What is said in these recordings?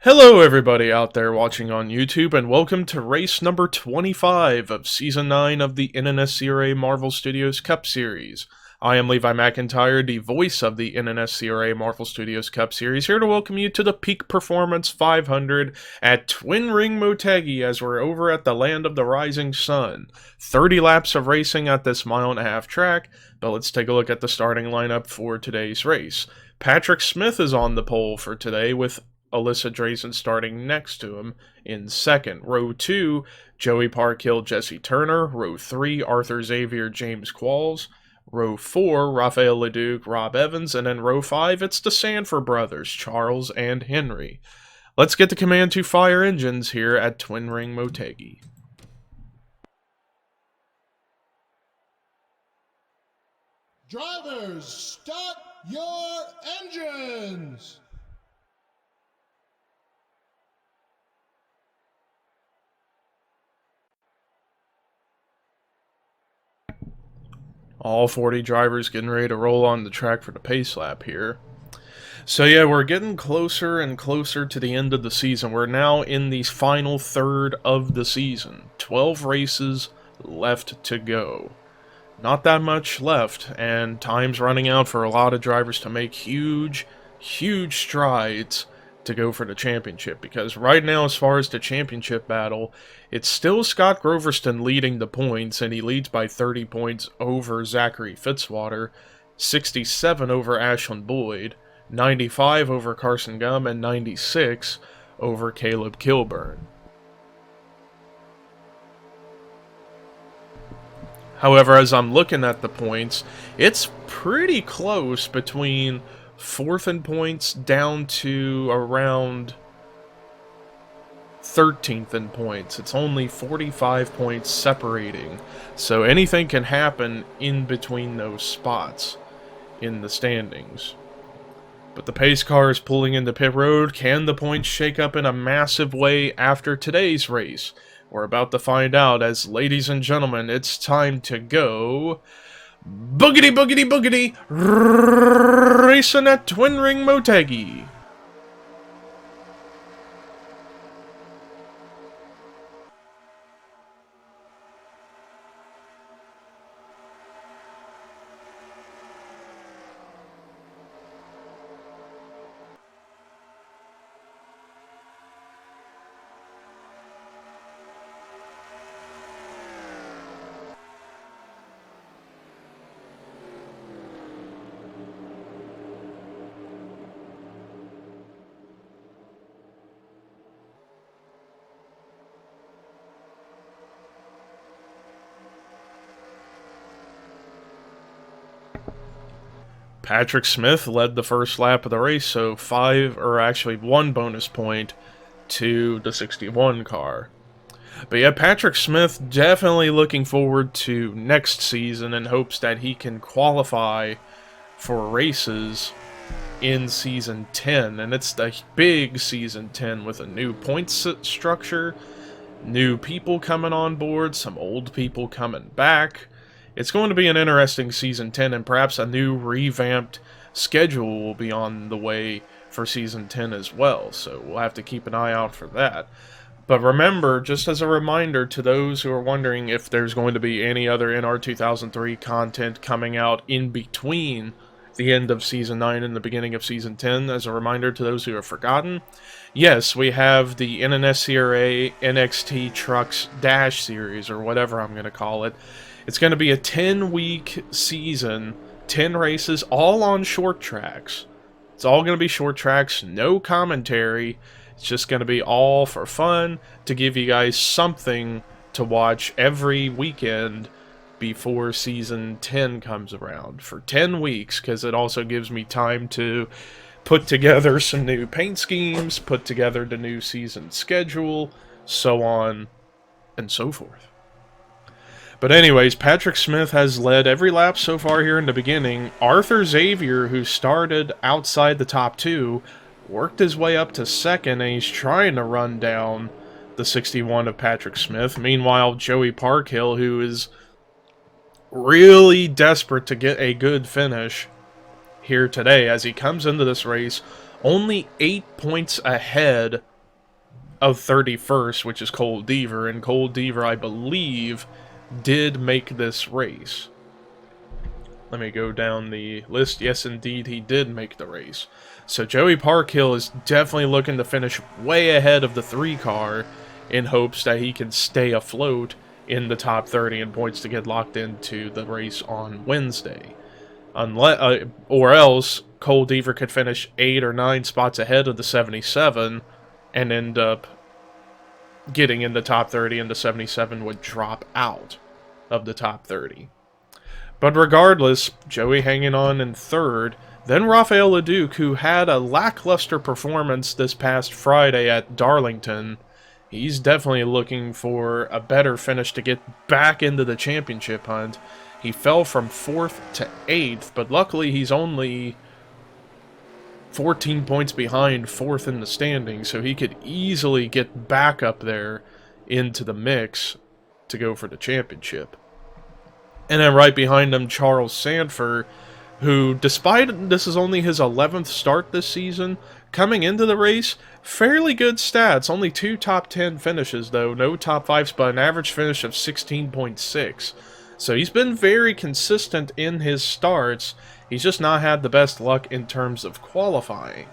Hello everybody out there watching on YouTube, and welcome to race number 25 of Season 9 of the NNSCRA Marvel Studios Cup Series. I am Levi McIntyre, the voice of the NNSCRA Marvel Studios Cup Series, here to welcome you to the Peak Performance 500 at Twin Ring Motegi as we're over at the Land of the Rising Sun. 30 laps of racing at this mile-and-a-half track, but let's take a look at the starting lineup for today's race. Patrick Smith is on the pole for today with Alyssa Drazen starting next to him in second. Row 2, Joey Parkhill, Jesse Turner. Row 3, Arthur Xavier, James Qualls. Row 4, Raphael Leduc, Rob Evans. And then row 5, it's the Sanford brothers, Charles and Henry. Let's get the command to fire engines here at Twin Ring Motegi. Drivers, start your engines! All 40 drivers getting ready to roll on the track for the pace lap here. So yeah, we're getting closer and closer to the end of the season. We're now in the final third of the season. 12 races left to go. Not that much left, and time's running out for a lot of drivers to make huge strides to go for the championship, because right now, as far as the championship battle, it's still Scott Groverston leading the points, and he leads by 30 points over Zachary Fitzwater, 67 over Ashland Boyd, 95 over Carson Gum, and 96 over Caleb Kilburn. However, as I'm looking at the points, it's pretty close between 4th in points down to around 13th in points. It's only 45 points separating, so anything can happen in between those spots in the standings. But the pace car is pulling into pit road. Can the points shake up in a massive way after today's race? We're about to find out, as ladies and gentlemen, it's time to go boogity boogity boogity racing at Twin Ring Motegi. Patrick Smith led the first lap of the race, so 1 bonus point to the 61 car. But yeah, Patrick Smith definitely looking forward to next season in hopes that he can qualify for races in Season 10. And it's the big Season 10 with a new points structure, new people coming on board, some old people coming back. It's going to be an interesting Season 10, and perhaps a new revamped schedule will be on the way for Season 10 as well, so we'll have to keep an eye out for that. But remember, just as a reminder to those who are wondering if there's going to be any other NR 2003 content coming out in between the end of Season 9 and the beginning of Season 10, as a reminder to those who have forgotten, yes, we have the NNSCRA NXT Trucks Dash Series, or whatever I'm going to call it. It's going to be a 10-week season, 10 races, all on short tracks. It's all going to be short tracks, no commentary. It's just going to be all for fun, to give you guys something to watch every weekend before Season 10 comes around. For 10 weeks, because it also gives me time to put together some new paint schemes, put together the new season schedule, so on and so forth. But anyways, Patrick Smith has led every lap so far here in the beginning. Arthur Xavier, who started outside the top 2, worked his way up to second, and he's trying to run down the 61 of Patrick Smith. Meanwhile, Joey Parkhill, who is really desperate to get a good finish here today, as he comes into this race only 8 points ahead of 31st, which is Cole Deaver, and Cole Deaver, I believe, did make this race. Let me go down the list. Yes, indeed, he did make the race. So Joey Parkhill is definitely looking to finish way ahead of the 3 car in hopes that he can stay afloat in the top 30 in points to get locked into the race on Wednesday. Or else, Cole Deaver could finish 8 or 9 spots ahead of the 77 and end up getting in the top 30, and the 77 would drop out of the top 30. But regardless, Joey hanging on in 3rd. Then Rafael Leduc, who had a lackluster performance this past Friday at Darlington. He's definitely looking for a better finish to get back into the championship hunt. He fell from 4th to 8th, but luckily he's only 14 points behind 4th in the standings, so he could easily get back up there into the mix to go for the championship. And then right behind him, Charles Sanford, who, despite this is only his 11th start this season, coming into the race, fairly good stats. Only 2 top 10 finishes, though. No top 5s, but an average finish of 16.6. So he's been very consistent in his starts. He's just not had the best luck in terms of qualifying.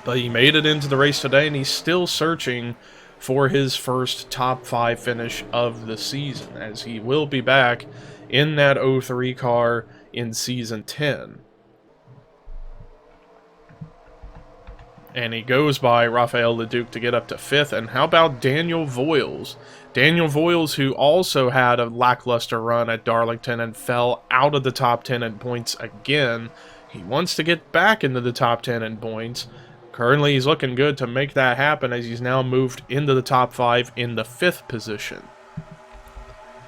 But he made it into the race today, and he's still searching for his first top 5 finish of the season, as he will be back in that 03 car in Season 10. And he goes by Rafael Leduc to get up to 5th. And how about Daniel Voyles? Daniel Voyles, who also had a lackluster run at Darlington and fell out of the top 10 in points again. He wants to get back into the top 10 in points. Currently, he's looking good to make that happen, as he's now moved into the top 5 in the 5th position.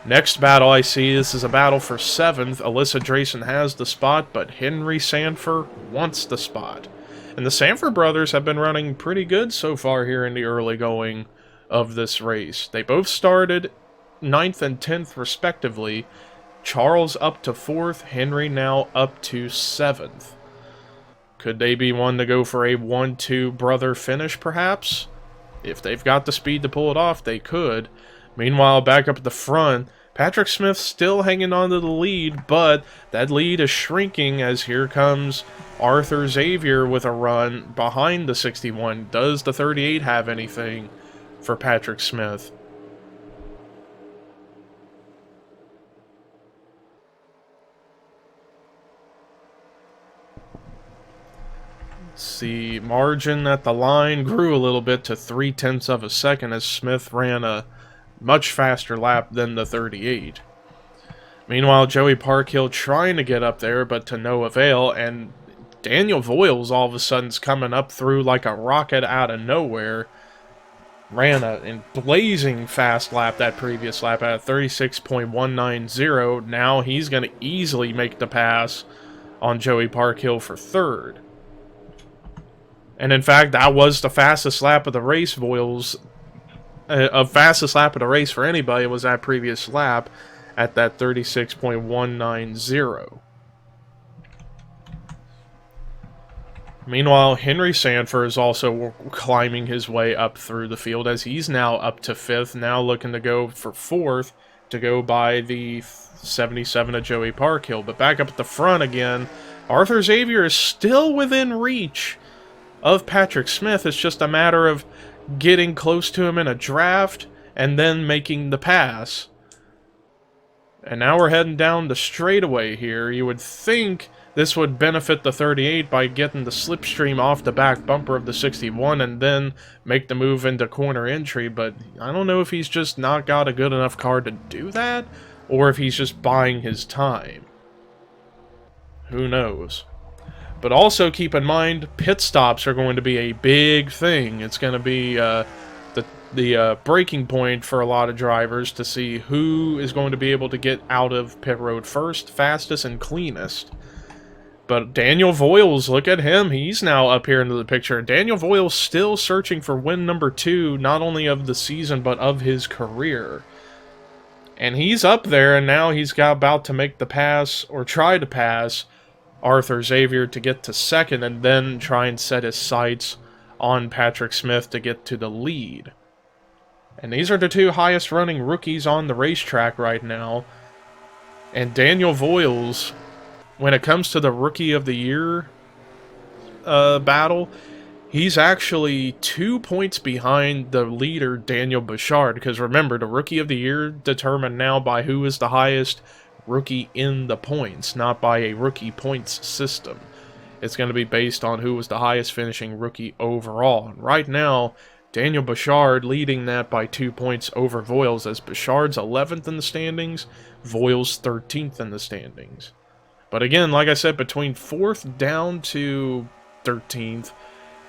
Next battle I see, this is a battle for 7th. Alyssa Drayson has the spot, but Henry Sanford wants the spot. And the Sanford brothers have been running pretty good so far here in the early going of this race. They both started 9th and 10th respectively. Charles up to 4th, Henry now up to 7th. Could they be one to go for a 1-2 brother finish, perhaps? If they've got the speed to pull it off, they could. Meanwhile, back up at the front, Patrick Smith still hanging on to the lead, but that lead is shrinking as here comes Arthur Xavier with a run behind the 61. Does the 38 have anything for Patrick Smith? The margin at the line grew a little bit to 0.3 of a second as Smith ran a much faster lap than the 38. Meanwhile, Joey Parkhill trying to get up there, but to no avail, and Daniel Voyles all of a sudden is coming up through like a rocket out of nowhere. Ran a blazing fast lap that previous lap at 36.190. Now he's going to easily make the pass on Joey Parkhill for 3rd. And in fact, that was the fastest lap of the race, Voyles. Fastest lap of the race for anybody was that previous lap at that 36.190. Meanwhile, Henry Sanford is also climbing his way up through the field as he's now up to 5th, now looking to go for 4th to go by the 77 of Joey Parkhill. But back up at the front again, Arthur Xavier is still within reach of Patrick Smith. It's just a matter of getting close to him in a draft and then making the pass. And now we're heading down the straightaway here. You would think this would benefit the 38 by getting the slipstream off the back bumper of the 61 and then make the move into corner entry, but I don't know if he's just not got a good enough car to do that, or if he's just buying his time. Who knows? But also keep in mind, pit stops are going to be a big thing. It's going to be the breaking point for a lot of drivers to see who is going to be able to get out of pit road first, fastest, and cleanest. But Daniel Voyles, look at him. He's now up here into the picture. Daniel Voyles still searching for win number 2, not only of the season, but of his career. And he's up there, and now he's got about to make the pass, or try to pass, Arthur Xavier to get to 2nd, and then try and set his sights on Patrick Smith to get to the lead. And these are the two highest running rookies on the racetrack right now. And Daniel Voyles, when it comes to the Rookie of the Year battle, he's actually 2 points behind the leader, Daniel Bouchard. Because remember, the Rookie of the Year determined now by who is the highest rookie in the points, not by a rookie points system. It's going to be based on who was the highest finishing rookie overall. And right now, Daniel Bouchard leading that by 2 points over Voyles, as Bouchard's 11th in the standings, Voyles 13th in the standings. But again, like I said, between 4th down to 13th,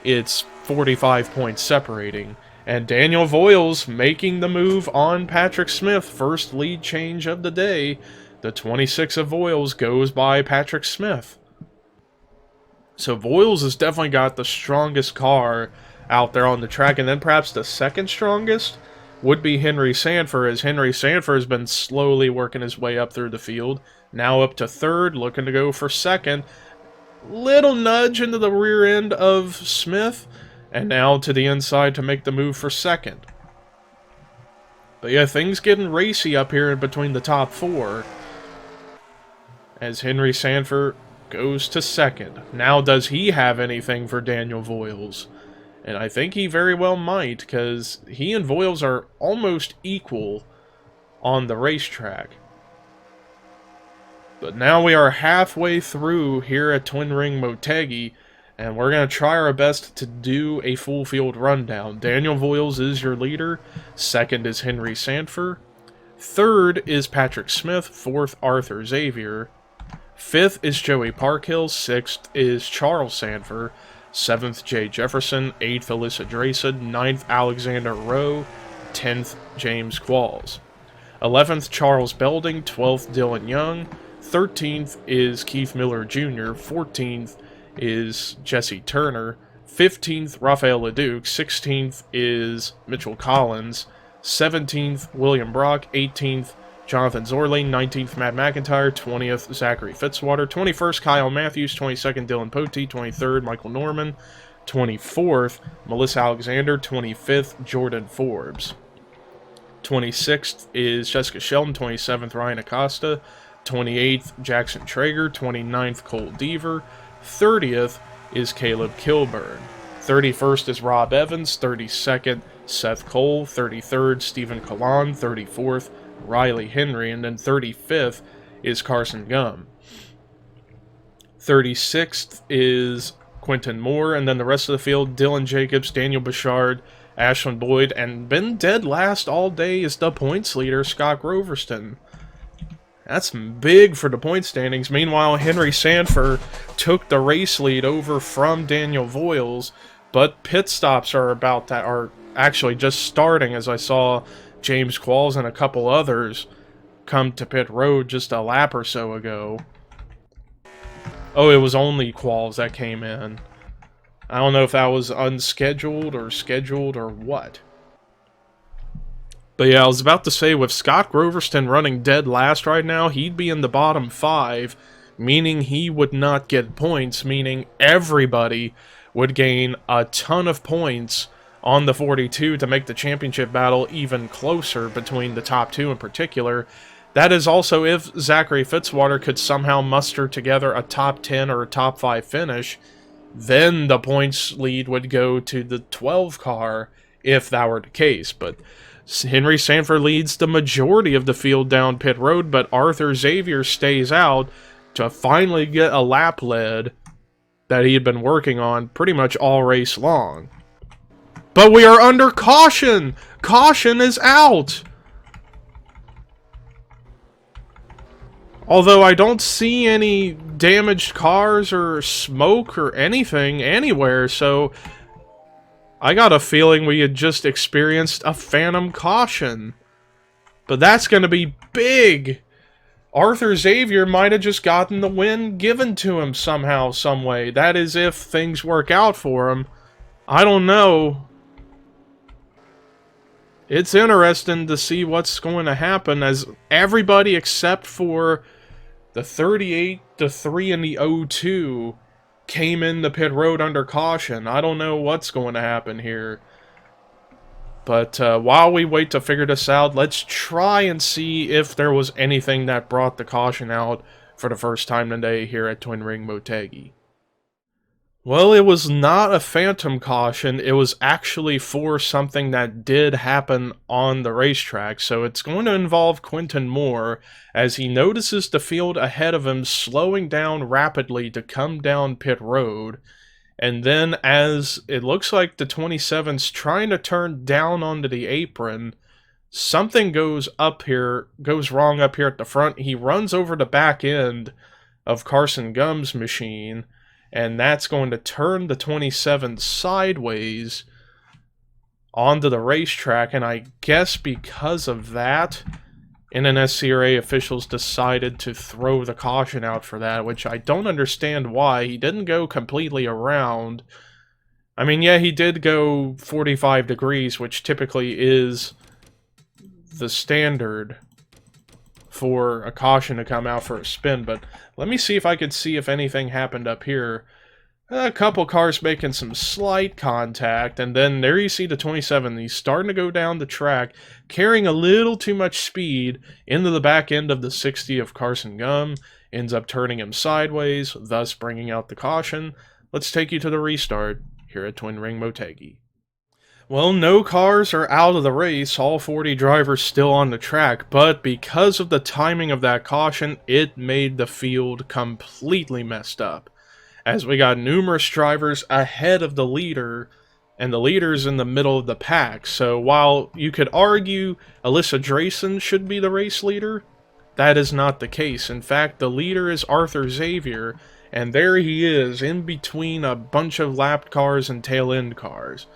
it's 45 points separating. And Daniel Voyles making the move on Patrick Smith, first lead change of the day. The 26 of Voyles goes by Patrick Smith. So Voyles has definitely got the strongest car out there on the track, and then perhaps the second strongest would be Henry Sanford, as Henry Sanford has been slowly working his way up through the field. Now up to 3rd, looking to go for 2nd. Little nudge into the rear end of Smith, and now to the inside to make the move for 2nd. But yeah, things getting racy up here in between the top 4, as Henry Sanford goes to 2nd. Now, does he have anything for Daniel Voyles? And I think he very well might, because he and Voyles are almost equal on the racetrack. But now we are halfway through here at Twin Ring Motegi, and we're going to try our best to do a full field rundown. Daniel Voyles is your leader. 2nd is Henry Sanford. 3rd is Patrick Smith. 4th, Arthur Xavier. 5th is Joey Parkhill. 6th is Charles Sanford. 7th, Jay Jefferson. 8th, Alyssa Drayson. 9th, Alexander Rowe. 10th, James Qualls. 11th, Charles Belding. 12th, Dylan Young. 13th is Keith Miller Jr. 14th is Jesse Turner. 15th, Rafael LeDuc. 16th is Mitchell Collins. 17th, William Brock. 18th, Jonathan Zorley. 19th, Matt McIntyre. 20th, Zachary Fitzwater. 21st, Kyle Matthews. 22nd, Dylan Pote. 23rd, Michael Norman. 24th, Melissa Alexander. 25th, Jordan Forbes. 26th is Jessica Shelton. 27th, Ryan Acosta. 28th, Jackson Traeger. 29th, Cole Deaver. 30th is Caleb Kilburn. 31st is Rob Evans. 32nd, Seth Cole. 33rd, Stephen Kalan. 34th, Riley Henry. And then 35th is Carson Gum. 36th is Quentin Moore. And then the rest of the field, Dylan Jacobs, Daniel Bouchard, Ashlyn Boyd. And been dead last all day is the points leader, Scott Groverston. That's big for the point standings. Meanwhile, Henry Sanford took the race lead over from Daniel Voyles, but pit stops are actually just starting, as I saw James Qualls and a couple others come to pit road just a lap or so ago. Oh, it was only Qualls that came in. I don't know if that was unscheduled or scheduled or what. But yeah, I was about to say, with Scott Groverston running dead last right now, he'd be in the bottom 5, meaning he would not get points, meaning everybody would gain a ton of points on the 42 to make the championship battle even closer between the top 2 in particular. That is also if Zachary Fitzwater could somehow muster together a top 10 or a top 5 finish, then the points lead would go to the 12 car if that were the case. But Henry Sanford leads the majority of the field down pit road, but Arthur Xavier stays out to finally get a lap lead that he had been working on pretty much all race long. But we are under caution! Caution is out! Although I don't see any damaged cars or smoke or anything anywhere, so I got a feeling we had just experienced a phantom caution. But that's going to be big. Arthur Xavier might have just gotten the win given to him somehow, some way. That is if things work out for him. I don't know. It's interesting to see what's going to happen, as everybody except for the 38, the 3, and the 02 came in the pit road under caution. I don't know what's going to happen here. But while we wait to figure this out, let's try and see if there was anything that brought the caution out for the first time today here at Twin Ring Motegi. Well, it was not a phantom caution, it was actually for something that did happen on the racetrack, so it's going to involve Quentin Moore as he notices the field ahead of him slowing down rapidly to come down pit road, and then as it looks like the 27's trying to turn down onto the apron, something goes wrong up here at the front. He runs over the back end of Carson Gumb's machine, and that's going to turn the 27 sideways onto the racetrack, and I guess because of that, NNSCRA officials decided to throw the caution out for that, which I don't understand why. He didn't go completely around. I mean, yeah, he did go 45 degrees, which typically is the standard for a caution to come out for a spin, but let me see if I could see if anything happened up here. A couple cars making some slight contact, and then there you see the 27. He's starting to go down the track, carrying a little too much speed into the back end of the 60 of Carson Gum, ends up turning him sideways, thus bringing out the caution. Let's take you to the restart here at Twin Ring Motegi. Well, no cars are out of the race, all 40 drivers still on the track, but because of the timing of that caution, it made the field completely messed up, as we got numerous drivers ahead of the leader, and the leader's in the middle of the pack. So while you could argue Alyssa Drayson should be the race leader, that is not the case. In fact, the leader is Arthur Xavier, and there he is in between a bunch of lapped cars and tail-end cars.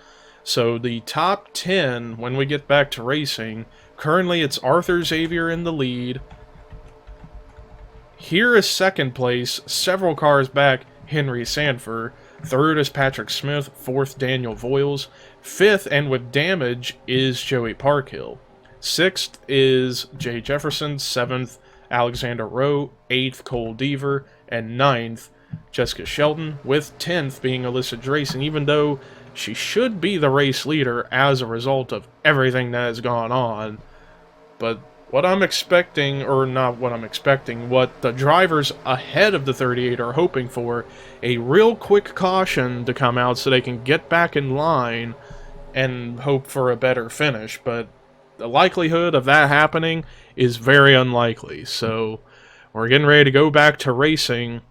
So the top 10, when we get back to racing, currently it's Arthur Xavier in the lead. Here is second place, several cars back, Henry Sanford. Third is Patrick Smith. Fourth, Daniel Voyles. Fifth, and with damage, is Joey Parkhill. Sixth is Jay Jefferson. Seventh, Alexander Rowe. Eighth, Cole Deaver. And ninth, Jessica Shelton, with 10th being Alyssa Drayson, even though she should be the race leader as a result of everything that has gone on. But what I'm expecting, or not what I'm expecting, what the drivers ahead of the 38 are hoping for, a real quick caution to come out so they can get back in line and hope for a better finish. But the likelihood of that happening is very unlikely. So we're getting ready to go back to racing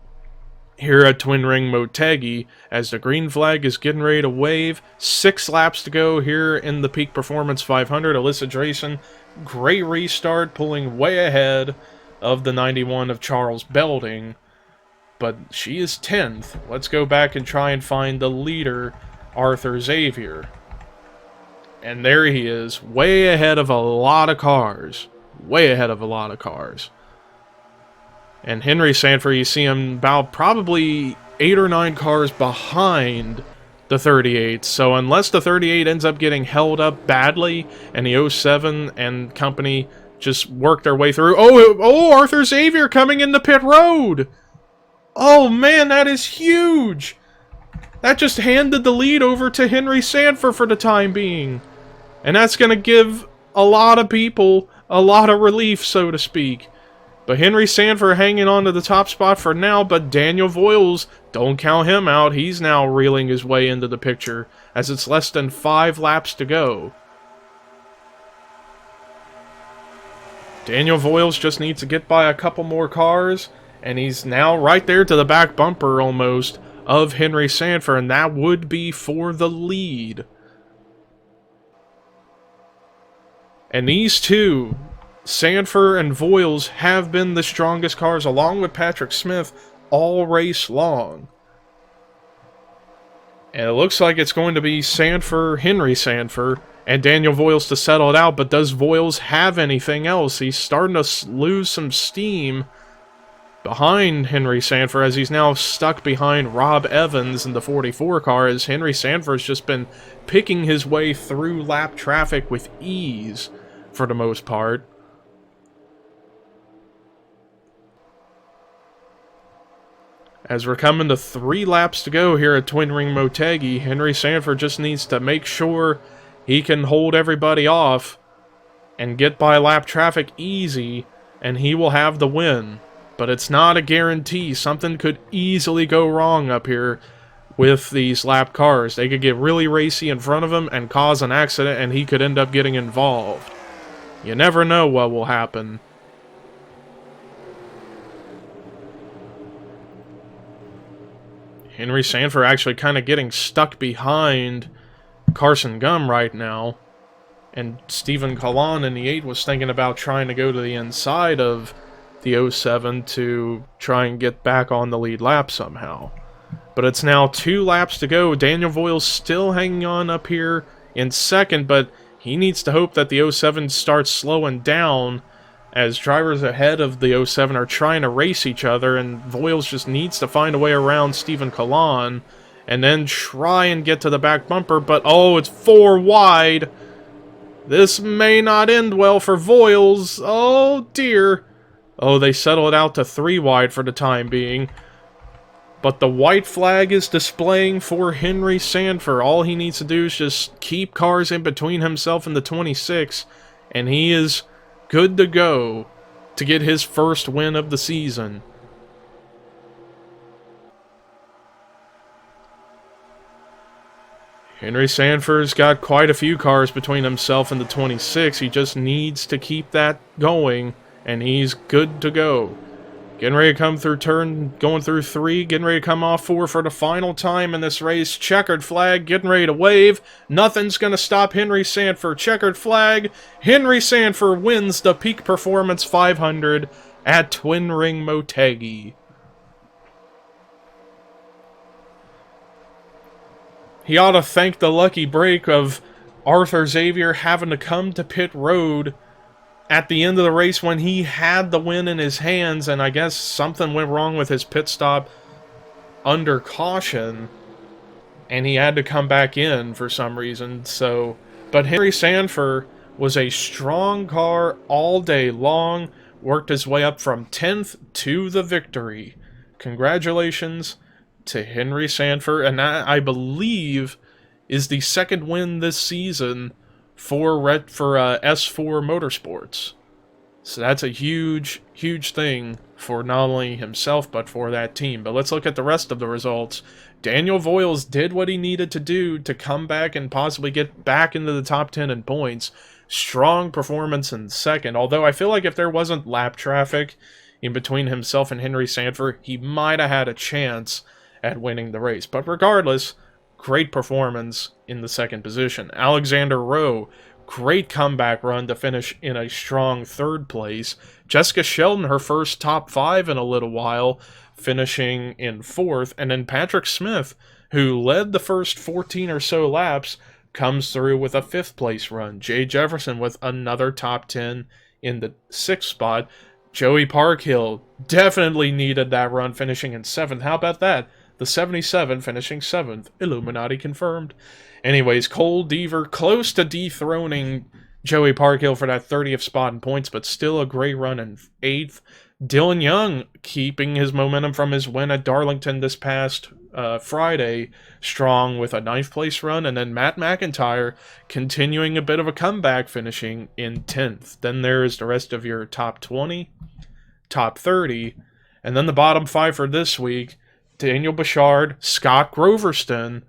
here at Twin Ring Motegi as the green flag is getting ready to wave. 6 laps to go here in the Peak Performance 500. Alyssa Drayson, great restart, pulling way ahead of the 91 of Charles Belding, but she is 10th. Let's go back and try and find the leader, Arthur Xavier. And there he is, way ahead of a lot of cars. Way ahead of a lot of cars. And Henry Sanford, you see him about probably 8 or 9 cars behind the 38. So unless the 38 ends up getting held up badly, and the 07 and company just work their way through. Oh, Arthur Xavier coming into pit road! Oh man, that is huge! That just handed the lead over to Henry Sanford for the time being. And that's going to give a lot of people a lot of relief, so to speak. But Henry Sanford hanging on to the top spot for now, but Daniel Voyles, don't count him out. He's now reeling his way into the picture as it's less than 5 laps to go. Daniel Voyles just needs to get by a couple more cars, and he's now right there to the back bumper almost of Henry Sanford, and that would be for the lead. And these two, Sanford and Voyles, have been the strongest cars, along with Patrick Smith, all race long. And it looks like it's going to be Henry Sanford, and Daniel Voyles to settle it out, but does Voyles have anything else? He's starting to lose some steam behind Henry Sanford, as he's now stuck behind Rob Evans in the 44 car, as Henry Sanford's just been picking his way through lap traffic with ease for the most part. As we're coming to 3 laps to go here at Twin Ring Motegi, Henry Sanford just needs to make sure he can hold everybody off and get by lap traffic easy, and he will have the win. But it's not a guarantee. Something could easily go wrong up here with these lap cars. They could get really racy in front of him and cause an accident, and he could end up getting involved. You never know what will happen. Henry Sanford actually kind of getting stuck behind Carson Gum right now. And Stephen Kalan in the 8 was thinking about trying to go to the inside of the 07 to try and get back on the lead lap somehow. But it's now 2 laps to go. Daniel Voyles still hanging on up here in second, but he needs to hope that the 07 starts slowing down as drivers ahead of the 07 are trying to race each other, and Voyles just needs to find a way around Stephen Kalan and then try and get to the back bumper, but oh, it's 4 wide. This may not end well for Voyles. Oh dear. Oh, they settle it out to 3 wide for the time being. But the white flag is displaying for Henry Sanford. All he needs to do is just keep cars in between himself and the 26, and he is good to go to get his first win of the season. Henry Sanford's got quite a few cars between himself and the 26. He just needs to keep that going, and he's good to go. Getting ready to come through turn, going through 3, getting ready to come off 4 for the final time in this race. Checkered flag, getting ready to wave. Nothing's going to stop Henry Sanford. Checkered flag. Henry Sanford wins the Peak Performance 500 at Twin Ring Motegi. He ought to thank the lucky break of Arthur Xavier having to come to pit road at the end of the race when he had the win in his hands, and I guess something went wrong with his pit stop under caution, and he had to come back in for some reason. So, but Henry Sanford was a strong car all day long, worked his way up from 10th to the victory. Congratulations to Henry Sanford, and that, I believe, is the 2nd win this season for S4 Motorsports. So that's a huge, huge thing for not only himself, but for that team. But let's look at the rest of the results. Daniel Voyles did what he needed to do to come back and possibly get back into the top 10 in points. Strong performance in second, although I feel like if there wasn't lap traffic in between himself and Henry Sanford, he might have had a chance at winning the race. But regardless, great performance in the 2nd position. Alexander Rowe, great comeback run to finish in a strong 3rd place. Jessica Sheldon, her first top 5 in a little while, finishing in 4th. And then Patrick Smith, who led the first 14 or so laps, comes through with a 5th place run. Jay Jefferson with another top 10 in the 6th spot. Joey Parkhill definitely needed that run, finishing in 7th. How about that? The 77 finishing 7th. Illuminati confirmed. Anyways, Cole Deaver close to dethroning Joey Parkhill for that 30th spot in points, but still a great run in 8th. Dylan Young keeping his momentum from his win at Darlington this past Friday strong with a 9th place run, and then Matt McIntyre continuing a bit of a comeback, finishing in 10th. Then there's the rest of your top 20, top 30, and then the bottom 5 for this week. Daniel Bouchard, Scott Groverston,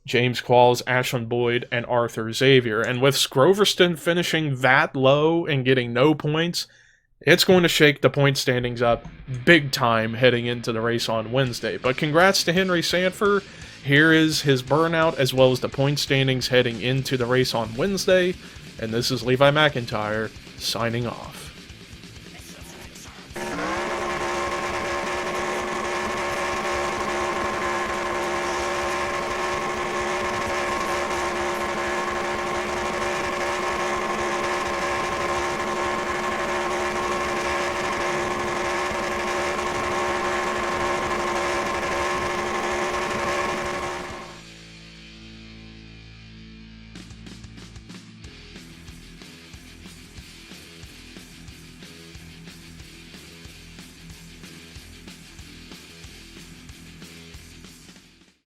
James Qualls, Ashland Boyd, and Arthur Xavier. And with Groverston finishing that low and getting no points, it's going to shake the point standings up big time heading into the race on Wednesday. But congrats to Henry Sanford. Here is his burnout as well as the point standings heading into the race on Wednesday. And this is Levi McIntyre signing off.